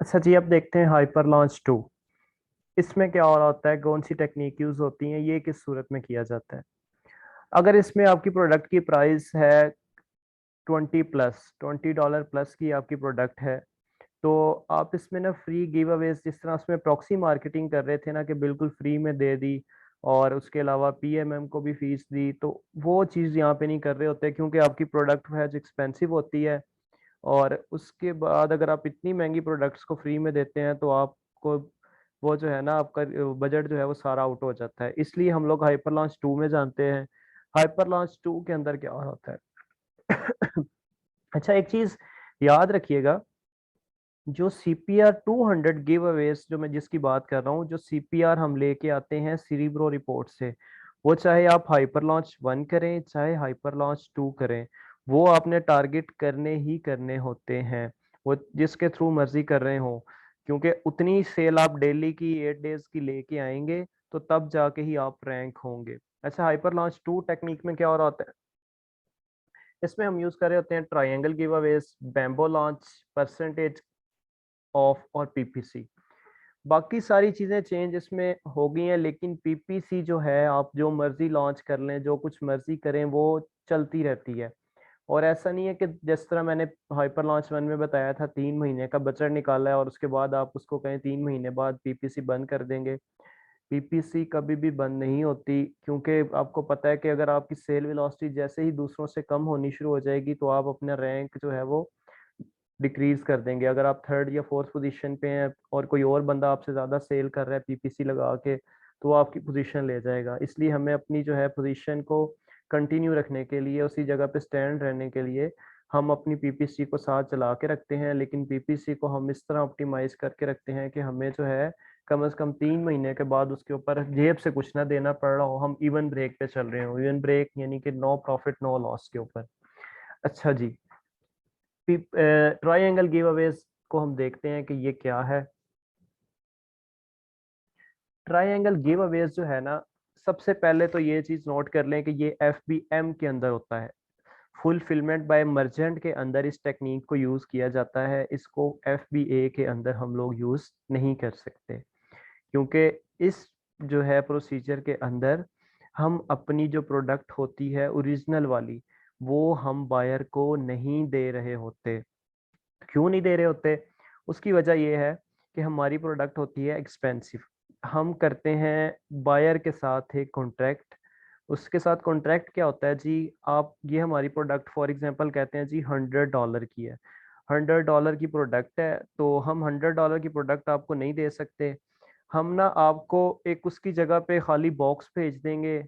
अच्छा जी, अब देखते हैं हाइपर लॉन्च 2। इसमें क्या हो रहा होता है, कौन सी टेक्निक यूज होती है, ये किस सूरत में किया जाता है। अगर इसमें आपकी प्रोडक्ट की प्राइस है 20 प्लस की आपकी प्रोडक्ट है, तो आप इसमें ना फ्री गिव अवेज, जिस तरह उसमें प्रॉक्सी मार्केटिंग कर रहे थे ना कि बिल्कुल फ्री में दे दी, और उसके अलावा पीएमएम को भी फीस दी, तो वो चीज़ यहाँ पे नहीं कर रहे होते, क्योंकि आपकी प्रोडक्ट है जो एक्सपेंसिव होती है। और उसके बाद अगर आप इतनी महंगी प्रोडक्ट्स को फ्री में देते हैं तो आपको वो जो है ना, आपका बजट जो है वो सारा आउट हो जाता है। इसलिए हम लोग हाइपर लॉन्च 2 में जानते हैं। हाइपर लॉन्च 2 के अंदर क्या होता है। अच्छा, एक चीज याद रखिएगा, जो सीपीआर 200 गिव अवेज जो मैं जिसकी बात कर रहा हूँ, जो सीपीआर हम लेके आते हैं सीरीब्रो रिपोर्ट से, वो चाहे आप हाइपर लॉन्च 1 करें चाहे हाइपर लॉन्च 2 करें, वो आपने टारगेट करने ही करने होते हैं, वो जिसके थ्रू मर्जी कर रहे हो। क्योंकि उतनी सेल आप डेली की 8 डेज की लेके आएंगे, तो तब जाके ही आप रैंक होंगे। अच्छा, हाइपर लॉन्च 2 टेक्निक में क्या हो रहा होता है, इसमें हम यूज कर रहे होते हैं triangle give Awez, bamboo launch, percentage of और पीपीसी। बाकी सारी चीजें चेंज इसमें हो गई हैं, लेकिन पीपीसी जो है, आप जो मर्जी लॉन्च कर लें, जो कुछ मर्जी करें, वो चलती रहती है। और ऐसा नहीं है कि जिस तरह मैंने हाइपर लॉन्च 1 में बताया था, 3 महीने का बजट निकाला है और उसके बाद आप उसको कहें 3 महीने बाद पीपीसी बंद कर देंगे। पीपीसी कभी भी बंद नहीं होती, क्योंकि आपको पता है कि अगर आपकी सेल वेलोसिटी जैसे ही दूसरों से कम होनी शुरू हो जाएगी, तो आप अपना रैंक जो है वो डिक्रीज कर देंगे। अगर आप थर्ड या फोर्थ पोजीशन पे हैं और कोई और बंदा आपसे ज्यादा सेल कर रहा है पीपीसी लगा के, तो वो आपकी पोजीशन ले जाएगा। इसलिए हमें अपनी जो है पोजीशन को कंटिन्यू रखने के लिए, उसी जगह पे स्टैंड रहने के लिए, हम अपनी पीपीसी को साथ चला के रखते हैं। लेकिन पीपीसी को हम इस तरह ऑप्टिमाइज करके रखते हैं कि हमें जो है कम से कम 3 महीने के बाद उसके ऊपर जेब से कुछ ना देना पड़ रहा हो, हम इवन ब्रेक पे चल रहे हो। इवन ब्रेक यानी कि नो प्रॉफिट नो लॉस के ऊपर। अच्छा जी, ट्रायंगल गिव अवेज को हम देखते हैं कि ये क्या है। ट्रायंगल गिव अवेज जो है ना, सबसे पहले तो ये चीज नोट कर लें कि ये एफबीएम के अंदर होता है। फुलफिलमेंट बाय मर्चेंट के अंदर इस टेक्निक को यूज किया जाता है। इसको एफबीए के अंदर हम लोग यूज नहीं कर सकते, क्योंकि इस जो है प्रोसीजर के अंदर हम अपनी जो प्रोडक्ट होती है ओरिजिनल वाली, वो हम बायर को नहीं दे रहे होते। क्यों नहीं दे रहे होते? उसकी वजह ये है कि हमारी प्रोडक्ट होती है एक्सपेंसिव। हम करते हैं बायर के साथ एक कॉन्ट्रैक्ट। उसके साथ कॉन्ट्रैक्ट क्या होता है जी, आप ये हमारी प्रोडक्ट फॉर एग्जांपल कहते हैं जी $100 की है। $100 की प्रोडक्ट है, तो हम $100 की प्रोडक्ट आपको नहीं दे सकते। हम ना आपको एक उसकी जगह पे खाली बॉक्स भेज देंगे,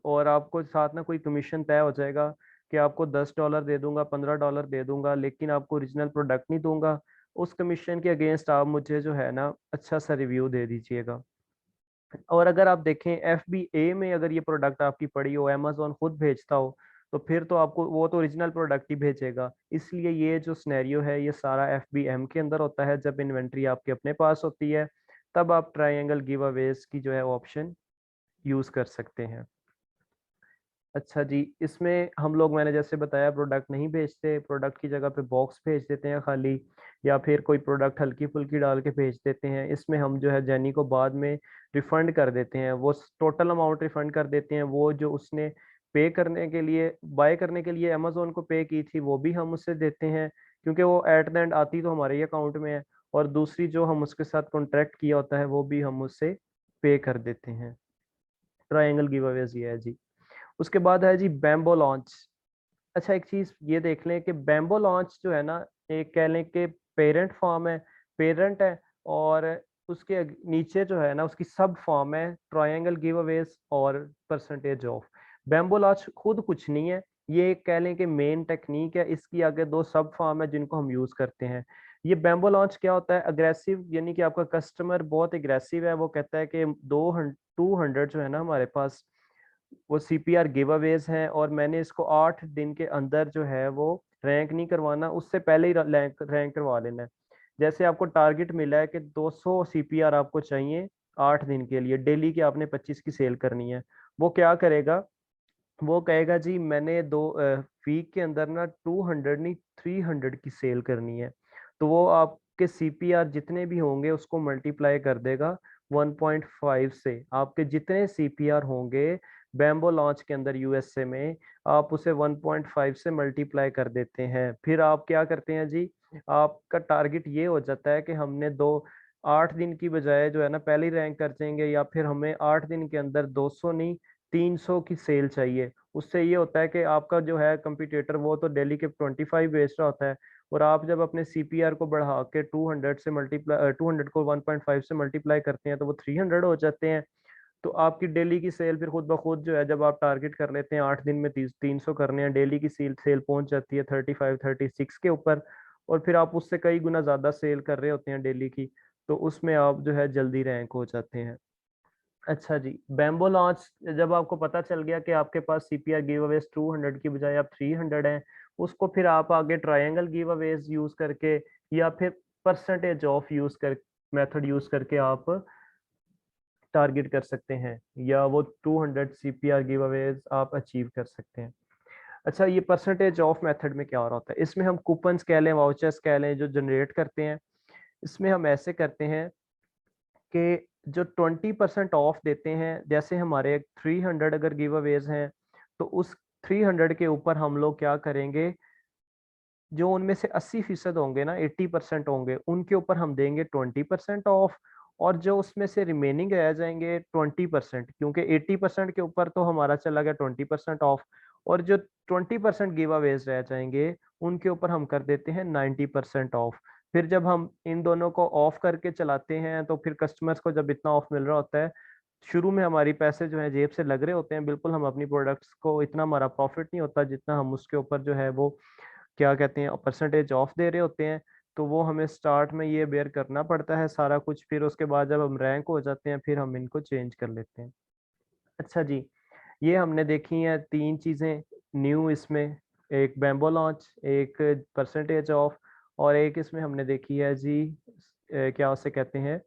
और आपको साथ ना कोई कमीशन तय हो जाएगा कि आपको $10 दे दूंगा, $15 दे दूंगा, लेकिन आपको ओरिजिनल प्रोडक्ट नहीं दूंगा। उस कमीशन के अगेंस्ट आप मुझे जो है ना अच्छा सा रिव्यू दे दीजिएगा। और अगर आप देखें एफबीए में, अगर ये प्रोडक्ट आपकी पड़ी हो, अमेजोन खुद भेजता हो, तो फिर तो आपको वो तो ओरिजिनल प्रोडक्ट ही भेजेगा। इसलिए ये जो सिनेरियो है, ये सारा एफबीएम के अंदर होता है। जब इन्वेंट्री आपके अपने पास होती है, तब आप ट्रायंगल गिव अवेज की जो है ऑप्शन यूज कर सकते हैं। अच्छा जी, इसमें हम लोग, मैंने जैसे बताया, प्रोडक्ट नहीं भेजते, प्रोडक्ट की जगह पे बॉक्स भेज देते हैं खाली, या फिर कोई प्रोडक्ट हल्की फुल्की डाल के भेज देते हैं। इसमें हम जो है जेनी को बाद में रिफंड कर देते हैं, वो टोटल अमाउंट रिफंड कर देते हैं। वो जो उसने पे करने के लिए, बाय करने के लिए अमेजोन को पे की थी, वो भी हम उससे देते हैं, क्योंकि वो एट द एंड आती तो हमारे ही अकाउंट में है। और दूसरी जो हम उसके साथ कॉन्ट्रैक्ट किया होता है, वो भी हम उससे पे कर देते हैं। ट्रायंगल गिव अवेज ये है जी। उसके बाद है जी बैम्बो लॉन्च। अच्छा, एक चीज ये देख लें कि बैम्बो लॉन्च जो है ना, एक कह लें कि पेरेंट फॉर्म है, पेरेंट है, और उसके नीचे जो है ना उसकी सब फॉर्म है ट्रायंगल गिव अवेज और परसेंटेज ऑफ। बैम्बो लॉन्च खुद कुछ नहीं है, ये एक कह लें कि मेन टेक्निक है। इसकी आगे दो सब फॉर्म है जिनको हम यूज करते हैं। ये बैम्बो लॉन्च क्या होता है, अग्रेसिव, यानी कि आपका कस्टमर बहुत अग्रेसिव है, वो कहता है कि 200 जो है ना हमारे पास, वो सीपीआर गिव अवेज हैं, और मैंने इसको 8 दिन के अंदर जो है वो रैंक नहीं करवाना, उससे पहले ही रैंक करवा लेना है। जैसे आपको टारगेट मिला है कि 200 सीपीआर आपको चाहिए 8 दिन के लिए, डेली की आपने 25 की सेल करनी है। वो क्या करेगा, वो कहेगा जी मैंने दो वीक के अंदर ना 200 नहीं 300 की सेल करनी है। तो वो आप आपके सीपीआर जितने भी होंगे उसको मल्टीप्लाई कर देगा 1.5 से। आपके जितने सीपीआर होंगे बैम्बो लॉन्च के अंदर यूएसए में, आप उसे 1.5 से मल्टीप्लाई कर देते हैं। फिर आप क्या करते हैं जी, आपका टारगेट ये हो जाता है कि हमने 8 दिन की बजाय जो है ना पहली रैंक कर जाएंगे, या फिर हमें 8 दिन के अंदर 200 नहीं 300 की सेल चाहिए। उससे ये होता है कि आपका जो है कंपटीटर वो तो डेली के 25 बेच रहा होता है, और आप जब अपने सीपीआर को बढ़ा के 200 से मल्टीप्लाई 200 को 1.5 से मल्टीप्लाई करते हैं तो वो 300 हो जाते हैं। तो आपकी डेली की सेल फिर खुद ब खुद जो है, जब आप टारगेट कर लेते हैं 8 दिन में 300 करने हैं, डेली की सेल सेल पहुंच जाती है 35-36 के ऊपर। और फिर आप उससे कई गुना ज्यादा सेल कर रहे होते हैं डेली की, तो उसमें आप जो है जल्दी रैंक हो जाते हैं। अच्छा जी, बैम्बो लॉन्च जब आपको पता चल गया कि आपके पास सीपीआर गिव अवेज 200 की बजाय आप 300 हैं, उसको फिर आप आगे ट्रायंगल गिव अवेज यूज करके या फिर परसेंटेज ऑफ यूज कर मेथड यूज करके आप टारगेट कर सकते हैं, या वो 200 सीपीआर गिव अवेज आप अचीव कर सकते हैं। अच्छा, ये परसेंटेज ऑफ मेथड में क्या हो रहा होता है, इसमें हम कूपन्स कह लें, वाउचर्स कह लें, जो जनरेट करते हैं, इसमें हम ऐसे करते हैं कि जो 20% ऑफ देते हैं, जैसे हमारे 300 अगर गिव अवेज हैं, तो उस 300 के ऊपर हम लोग क्या करेंगे, जो उनमें से 80% होंगे ना, 80% होंगे, उनके ऊपर हम देंगे 20% ऑफ। और जो उसमें से रिमेनिंग रह जाएंगे 20%, क्योंकि 80% के ऊपर तो हमारा चला गया 20% ऑफ, और जो 20% गिव अवेज रह जाएंगे उनके ऊपर हम कर देते हैं 90% ऑफ। फिर जब हम इन दोनों को ऑफ करके चलाते हैं तो फिर कस्टमर्स को जब इतना ऑफ मिल रहा होता है, शुरू में हमारी पैसे जो है जेब से लग रहे होते हैं, बिल्कुल हम अपनी प्रोडक्ट्स को इतना हमारा प्रॉफिट नहीं होता जितना हम उसके ऊपर जो है वो क्या कहते हैं परसेंटेज ऑफ दे रहे होते हैं। तो वो हमें स्टार्ट में ये बेयर करना पड़ता है सारा कुछ, फिर उसके बाद जब हम रैंक हो जाते हैं फिर हम इनको चेंज कर लेते हैं। अच्छा जी, ये हमने देखी हैं 3 चीजें न्यू इसमें, एक बैम्बो लॉन्च, एक परसेंटेज ऑफ, और एक इसमें हमने देखी है जी क्या उसे कहते हैं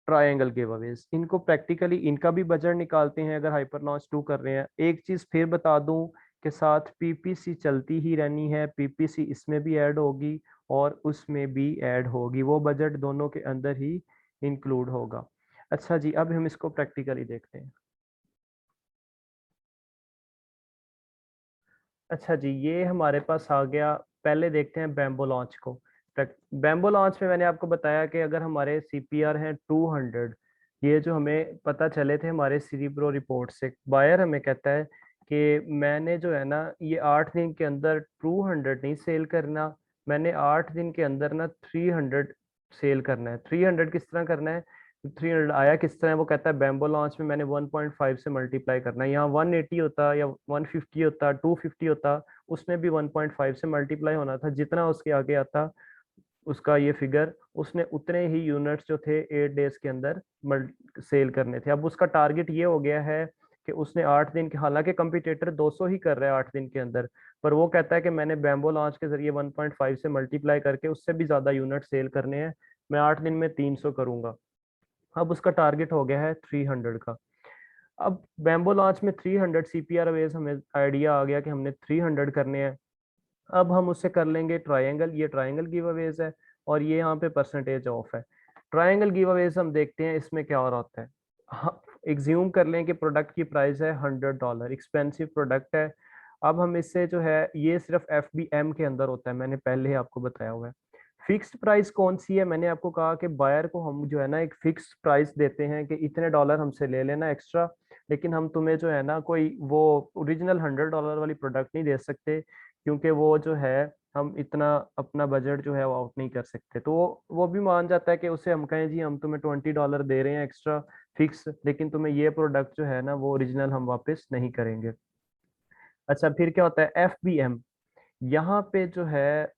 ट्रायंगल गिव अवेज। इनको प्रैक्टिकली इनका भी बजट निकालते हैं अगर हाइपर लॉन्च 2 कर रहे हैं। एक चीज फिर बता दूं कि साथ पीपीसी चलती ही रहनी है, पीपीसी इसमें भी ऐड होगी और उसमें भी ऐड होगी, वो बजट दोनों के अंदर ही इंक्लूड होगा। अच्छा जी, अब हम इसको प्रैक्टिकली देखते हैं। अच्छा जी, ये हमारे पास आ गया। पहले देखते हैं बैम्बो लॉन्च को। बैम्बो लॉन्च में मैंने आपको बताया कि अगर हमारे सीपीआर हैं 200, ये जो हमें पता चले थे हमारे सीरीब्रो रिपोर्ट से, बायर हमें कहता है कि मैंने जो है ना ये 8 दिन के अंदर 200 नहीं सेल करना, मैंने 8 दिन के अंदर ना 300 सेल करना है। 300 किस तरह करना है, 300 आया किस तरह है, वो कहता है बैम्बो लॉन्च में मैंने 1.5 से मल्टीप्लाई करना है। यहाँ 180 होता या 150 होता 250 होता, उसमें भी 1.5 से मल्टीप्लाई होना था। जितना उसके आगे आता उसका ये फिगर, उसने उतने ही यूनिट्स जो थे 8 डेज के अंदर सेल करने थे। अब उसका टारगेट ये हो गया है कि उसने 8 दिन के, हालांकि कंपटीटर 200 ही कर रहा है 8 दिन के अंदर, पर वो कहता है कि मैंने बैम्बो लॉन्च के जरिए 1.5 से मल्टीप्लाई करके उससे भी ज्यादा यूनिट सेल करने हैं, मैं 8 दिन में 300 करूंगा। अब उसका टारगेट हो गया है 300 का। अब बैम्बो लॉन्च में 300 सीपीआर वेज हमें आइडिया आ गया कि हमने 300 करने हैं। अब हम उससे कर लेंगे ट्रायंगल, ये ट्रायंगल गिव अवेज है और ये यहाँ पे परसेंटेज ऑफ है। ट्रायंगल गिव अवेज हम देखते हैं इसमें क्या हो रहा होता है। हाँ, एग्ज्यूम कर लें कि प्रोडक्ट की प्राइस है $100, एक्सपेंसिव प्रोडक्ट है। अब हम इससे जो है, ये सिर्फ FBM के अंदर होता है, मैंने पहले ही आपको बताया हुआ है। फिक्स्ड प्राइस कौन सी है, मैंने आपको कहा कि बायर को हम जो है ना एक फिक्स प्राइस देते हैं कि इतने डॉलर हमसे ले लेना एक्स्ट्रा, लेकिन हम तुम्हें जो है ना कोई वो ओरिजिनल $100 वाली प्रोडक्ट नहीं दे सकते, क्योंकि वो जो है हम इतना अपना बजट जो है वो आउट नहीं कर सकते। तो वो भी मान जाता है कि उसे हम कहें जी हम तुम्हें $20 दे रहे हैं एक्स्ट्रा फिक्स, लेकिन तुम्हें ये प्रोडक्ट जो है ना वो ओरिजिनल हम वापस नहीं करेंगे। अच्छा, फिर क्या होता है FBM। यहाँ पे जो है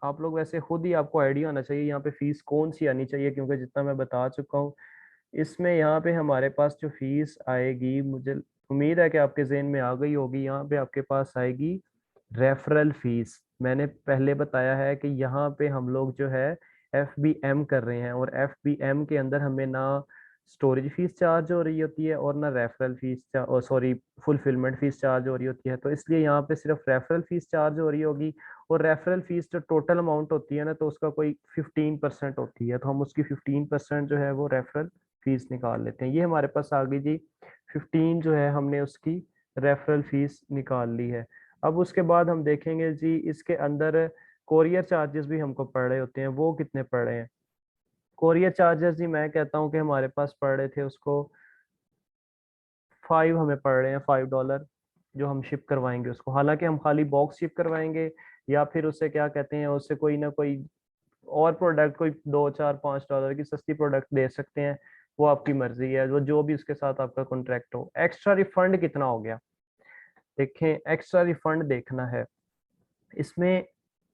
आप लोग वैसे खुद ही आपको आइडिया होना चाहिए यहाँ पे फीस कौन सी आनी चाहिए, क्योंकि जितना मैं बता चुका हूँ इसमें, यहाँ पे हमारे पास जो फीस आएगी, मुझे उम्मीद है कि आपके ज़हन में आ गई होगी। यहाँ पे आपके पास आएगी रेफरल फीस। मैंने पहले बताया है कि यहाँ पे हम लोग जो है FBM कर रहे हैं, और FBM के अंदर हमें ना स्टोरेज फीस चार्ज हो रही होती है और ना referral fees, sorry, fulfilment fees charge हो रही होती है। तो इसलिए यहाँ पे सिर्फ रेफरल फीस चार्ज हो रही होगी। और रेफरल फीस जो टोटल अमाउंट होती है ना, तो उसका कोई 15% होती है, तो हम उसकी 15% जो है वो रेफरल फीस निकाल लेते हैं। ये हमारे पास आ गई जी 15 जो है, हमने उसकी रेफरल फीस निकाल ली है। अब उसके बाद हम देखेंगे जी इसके अंदर कोरियर चार्जेस भी हमको पड़ रहे होते हैं, वो कितने पड़ रहे हैं। कोरियर चार्जेस जी मैं कहता हूँ कि हमारे पास पड़ रहे थे उसको 5, हमें पड़ रहे हैं $5 जो हम शिप करवाएंगे उसको। हालांकि हम खाली बॉक्स शिप करवाएंगे या फिर उससे क्या कहते हैं, उससे कोई ना कोई और प्रोडक्ट, कोई 2, 4, 5 डॉलर की सस्ती प्रोडक्ट दे सकते हैं, वो आपकी मर्जी है, वो जो भी उसके साथ आपका कॉन्ट्रैक्ट हो। एक्स्ट्रा रिफंड कितना हो गया, देखें एक्स्ट्रा रिफंड देखना है। इसमें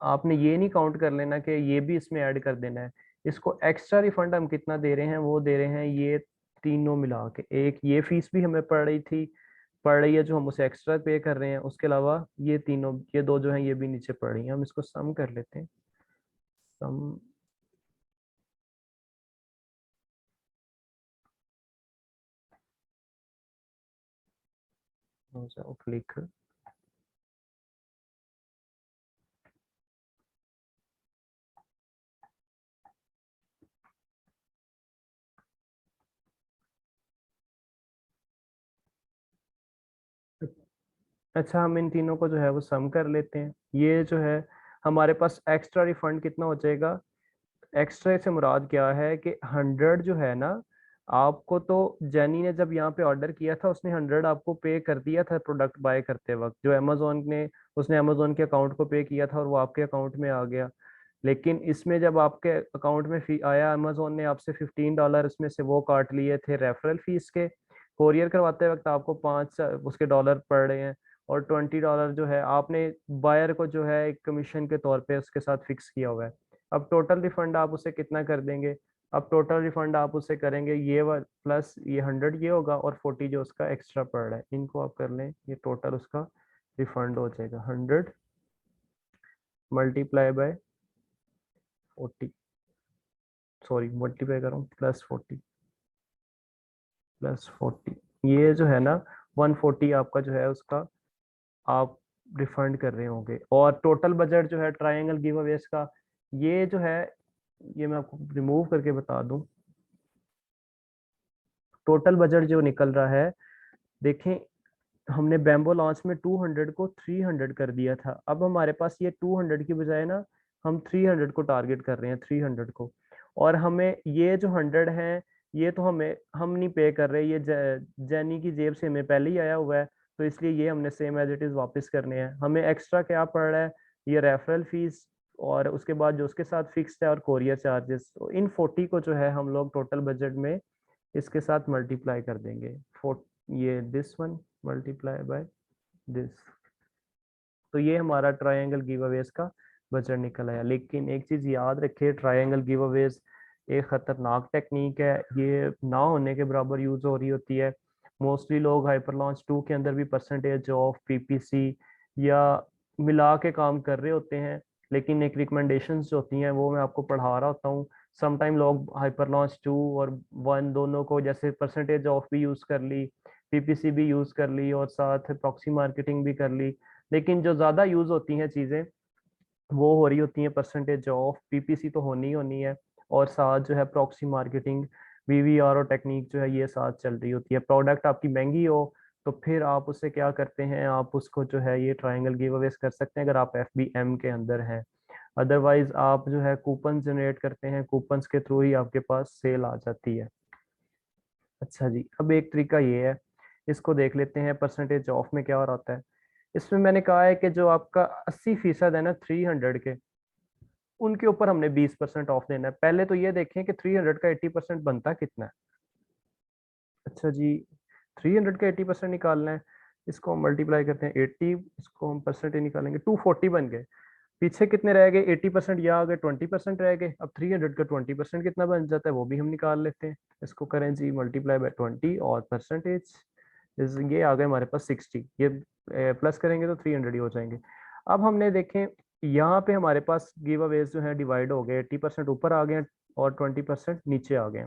आपने ये नहीं काउंट कर लेना कि ये भी इसमें ऐड कर देना है। इसको एक्स्ट्रा रिफंड हम कितना दे रहे हैं, वो दे रहे हैं ये तीनों मिला के। एक ये फीस भी हमें पड़ रही थी, पड़ रही है, जो हम उसे एक्स्ट्रा पे कर रहे हैं, उसके अलावा ये तीनों, ये दो जो हैं ये भी नीचे पड़ रही हैं। हम इसको सम कर लेते हैं। सम हो जाओ क्लिक। अच्छा, हम इन तीनों को जो है वो सम कर लेते हैं। ये जो है हमारे पास एक्स्ट्रा रिफंड कितना हो जाएगा। एक्स्ट्रा से मुराद क्या है कि 100 जो है ना, आपको तो जेनी ने जब यहाँ पे ऑर्डर किया था उसने 100 आपको पे कर दिया था प्रोडक्ट बाय करते वक्त, जो अमेजोन ने, उसने अमेजोन के अकाउंट को पे किया था और वो आपके अकाउंट में आ गया। लेकिन इसमें जब आपके अकाउंट में फी आया, अमेजोन ने आपसे $15 इसमें से वो काट लिए थे रेफरल फीस के। कोरियर करवाते वक्त आपको 5 उसके डॉलर पड़ रहे हैं, और $20 जो है आपने बायर को जो है एक कमीशन के तौर पे उसके साथ फिक्स किया हुआ है। अब टोटल रिफंड आप उसे कितना कर देंगे। अब टोटल रिफंड आप उसे करेंगे ये प्लस ये 100 ये होगा, और 40 जो उसका एक्स्ट्रा पड़ रहा है, इनको आप कर लें, ये टोटल उसका रिफंड हो जाएगा 100 मल्टीप्लाई बाय 40, सॉरी मल्टीप्लाई कर रहा हूँ, +40 ये जो है ना 140 आपका जो है उसका आप रिफंड कर रहे होंगे। और टोटल बजट जो है ट्रायंगल गिव अवेज का, ये जो है, ये मैं आपको रिमूव करके बता दूं। टोटल बजट जो निकल रहा है, देखें हमने बैम्बो लॉन्च में 200 को 300 कर दिया था। अब हमारे पास ये 200 की बजाय ना हम 300 को टारगेट कर रहे हैं, 300 को। और हमें ये जो 100 है, ये तो हम नहीं पे कर रहे, ये जैनी की जेब से हमें पहले ही आया हुआ है, तो इसलिए ये हमने सेम एज इट इज वापस करने हैं। हमें एक्स्ट्रा क्या पड़ रहा है, ये रेफरल फीस, और उसके बाद जो उसके साथ फिक्स्ड है, और कोरियर चार्जेस। तो इन 40 को जो है हम लोग टोटल बजट में इसके साथ मल्टीप्लाई कर देंगे। ये this one multiply by this. तो ये हमारा ट्रायंगल गिव अवेज का बजट निकल आया। लेकिन एक चीज याद रखिए, ट्रायंगल गिव अवेज एक खतरनाक टेक्निक है, ये ना होने के बराबर यूज हो रही होती है। मोस्टली लोग हाइपर लॉन्च 2 के अंदर भी परसेंटेज ऑफ पीपीसी या मिला के काम कर रहे होते हैं। लेकिन एक रिकमेंडेशंस जो होती हैं वो मैं आपको पढ़ा रहा होता हूँ। समटाइम लोग हाइपर लॉन्च 2 और 1 दोनों को जैसे परसेंटेज ऑफ भी यूज कर ली, पीपीसी भी यूज कर ली, और साथ प्रॉक्सी मार्केटिंग भी कर ली। लेकिन जो ज्यादा यूज होती हैं चीजें, वो हो रही होती हैं परसेंटेज ऑफ, पीपीसी तो होनी ही होनी है, और साथ जो है प्रॉक्सी मार्केटिंग, वीवीआर और टेक्निक जो है ये साथ चल रही होती है। प्रोडक्ट आपकी महंगी हो तो फिर आप उससे क्या करते हैं, आप उसको जो है ये ट्रायंगल गिव अवेज कर सकते हैं अगर आप एफबीएम के अंदर हैं। अदरवाइज आप जो है कूपन जनरेट करते हैं, कूपन्स के थ्रू ही आपके पास सेल आ जाती है। अच्छा जी, अब एक तरीका ये है, इसको देख लेते हैं परसेंटेज ऑफ में क्या हो रहा होता है। इसमें मैंने कहा है कि जो आपका 80% है ना 300 के, उनके ऊपर हमने 20% ऑफ देना है। पहले तो ये देखें कि 300 का 80% बनता कितना है। अच्छा जी, 300 का 80% निकालना है, इसको हम मल्टीप्लाई करते हैं 80, इसको हम परसेंटेज निकालेंगे, 240 बन गए। पीछे कितने रह गए, 80% यहाँ आ गए, 20% रह गए। अब 300 का 20% कितना बन जाता है वो भी हम निकाल लेते हैं। इसको करें जी मल्टीप्लाई बाय 20 और परसेंटेज, ये आ गए हमारे पास 60। ये प्लस करेंगे तो 300 ही हो जाएंगे। अब हमने देखें यहाँ पे हमारे पास गिव अवेज जो है डिवाइड हो गए, 80% ऊपर आ गए और 20% नीचे आ गए।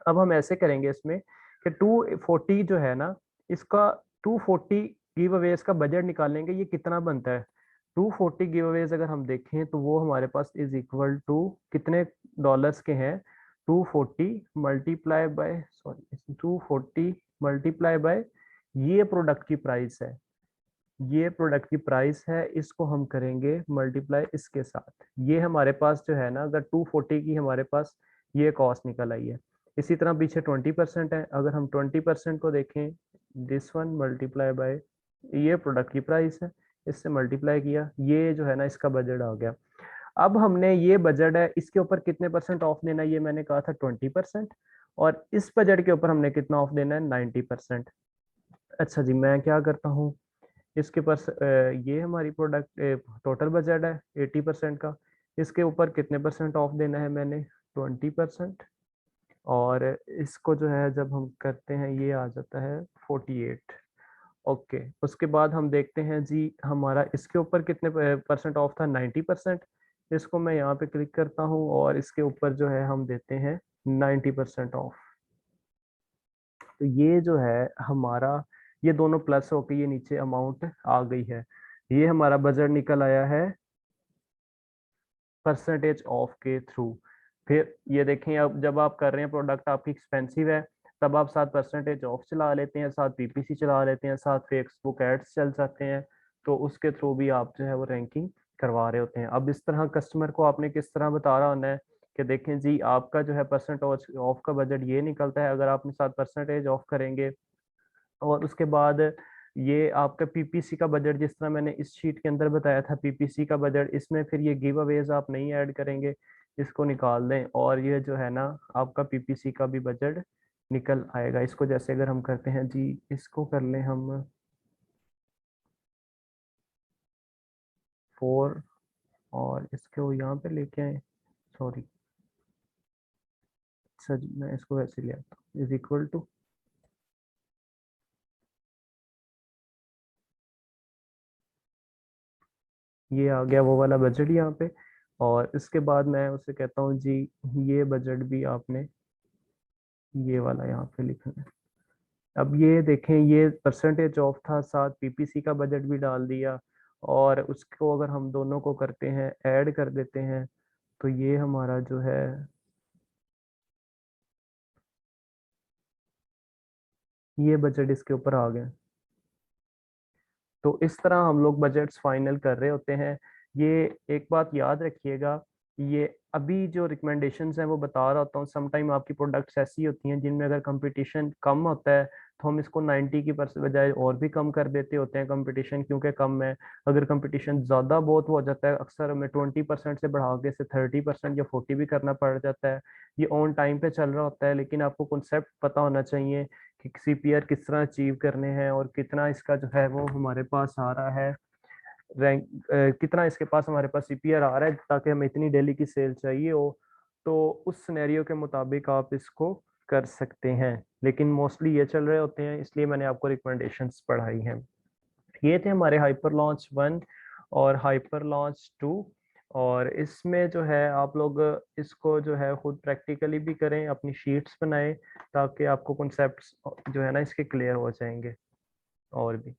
अब हम ऐसे करेंगे इसमें कि 240 जो है ना, इसका 240 गिव अवेज का बजट निकालेंगे, ये कितना बनता है। 240 गिव अवेज अगर हम देखें तो वो हमारे पास इज इक्वल टू कितने डॉलर्स के हैं, 240 multiply by, sorry 240 multiply by ये प्रोडक्ट की प्राइस है, ये प्रोडक्ट की प्राइस है, इसको हम करेंगे मल्टीप्लाई इसके साथ। ये हमारे पास जो है ना, अगर 240 की हमारे पास ये कॉस्ट निकल आई है। इसी तरह पीछे 20% है, अगर हम 20% को देखें, दिस वन मल्टीप्लाई बाय ये प्रोडक्ट की प्राइस है, इससे मल्टीप्लाई किया, ये जो है ना इसका बजट आ गया। अब हमने ये बजट है, इसके ऊपर कितने परसेंट ऑफ देना है, ये मैंने कहा था 20%, और इस बजट के ऊपर हमने कितना ऑफ देना है, 90%। अच्छा जी, मैं क्या करता हूँ, इसके पास ये हमारी प्रोडक्ट टोटल बजट है 80% का, इसके ऊपर कितने परसेंट ऑफ देना है मैंने, 20%, और इसको जो है जब हम करते हैं ये आ जाता है 48। ओके, उसके बाद हम देखते हैं जी हमारा इसके ऊपर कितने परसेंट ऑफ था, 90%। इसको मैं यहाँ पे क्लिक करता हूँ और इसके ऊपर जो है हम देते हैं 90% ऑफ। तो ये जो है हमारा, ये दोनों प्लस होके ये नीचे अमाउंट आ गई है, ये हमारा बजट निकल आया है परसेंटेज ऑफ के थ्रू। फिर ये देखें, अब जब आप कर रहे हैं प्रोडक्ट आपकी एक्सपेंसिव है, तब आप साथ परसेंटेज ऑफ चला लेते हैं, साथ पीपीसी चला लेते हैं, साथ फेसबुक एड्स चल जाते हैं, तो उसके थ्रू भी आप जो है वो रैंकिंग करवा रहे होते हैं। अब इस तरह कस्टमर को आपने किस तरह बता रहा होना है कि देखें जी आपका जो है परसेंट ऑफ का बजट ये निकलता है, अगर आपने साथ परसेंटेज ऑफ करेंगे, और उसके बाद ये आपका पीपीसी का बजट जिस तरह मैंने इस शीट के अंदर बताया था, पीपीसी का बजट, इसमें फिर ये गिव अवेज आप नहीं ऐड करेंगे, इसको निकाल दें, और ये जो है ना आपका पीपीसी का भी बजट निकल आएगा। इसको जैसे अगर हम करते हैं जी, इसको कर लें हम 4, और इसको यहाँ पे लेके आए, सॉरी, अच्छा जी मैं इसको वैसे ले आता हूँ, इज इक्वल टू, ये आ गया वो वाला बजट यहाँ पे, और इसके बाद मैं उसे कहता हूँ जी ये बजट भी आपने ये वाला यहाँ पे लिखना है। अब ये देखें, ये परसेंटेज ऑफ था, साथ पीपीसी का बजट भी डाल दिया, और उसको अगर हम दोनों को करते हैं ऐड कर देते हैं, तो ये हमारा जो है ये बजट इसके ऊपर आ गया। तो इस तरह हम लोग बजट्स फाइनल कर रहे होते हैं। ये एक बात याद रखिएगा, ये अभी जो रिकमेंडेशंस हैं वो बता रहा होता हूँ, समटाइम आपकी प्रोडक्ट्स ऐसी होती हैं जिनमें अगर कंपटीशन कम होता है तो हम इसको 90 की बजाय और भी कम कर देते होते हैं, कंपटीशन क्योंकि कम है। अगर कंपटीशन ज़्यादा बहुत हो जाता है, अक्सर हमें 20% से बढ़ा के से 30% या 40 भी करना पड़ जाता है। ये ऑन टाइम पे चल रहा होता है, लेकिन आपको कॉन्सेप्ट पता होना चाहिए कि सीपीआर किस तरह अचीव करने हैं, और कितना इसका जो है वो हमारे पास आ रहा है रैंक, कितना इसके पास हमारे पास सीपीआर आ रहा है, ताकि हमें इतनी डेली की सेल चाहिए हो। तो उस सिनेरियो के मुताबिक आप इसको कर सकते हैं, लेकिन मोस्टली ये चल रहे होते हैं, इसलिए मैंने आपको रिकमेंडेशंस पढ़ाई हैं। ये थे हमारे हाइपर लॉन्च 1 और हाइपर लॉन्च 2, और इसमें जो है आप लोग इसको जो है खुद प्रैक्टिकली भी करें, अपनी शीट्स बनाएं, ताकि आपको कॉन्सेप्ट्स जो है ना इसके क्लियर हो जाएंगे। और भी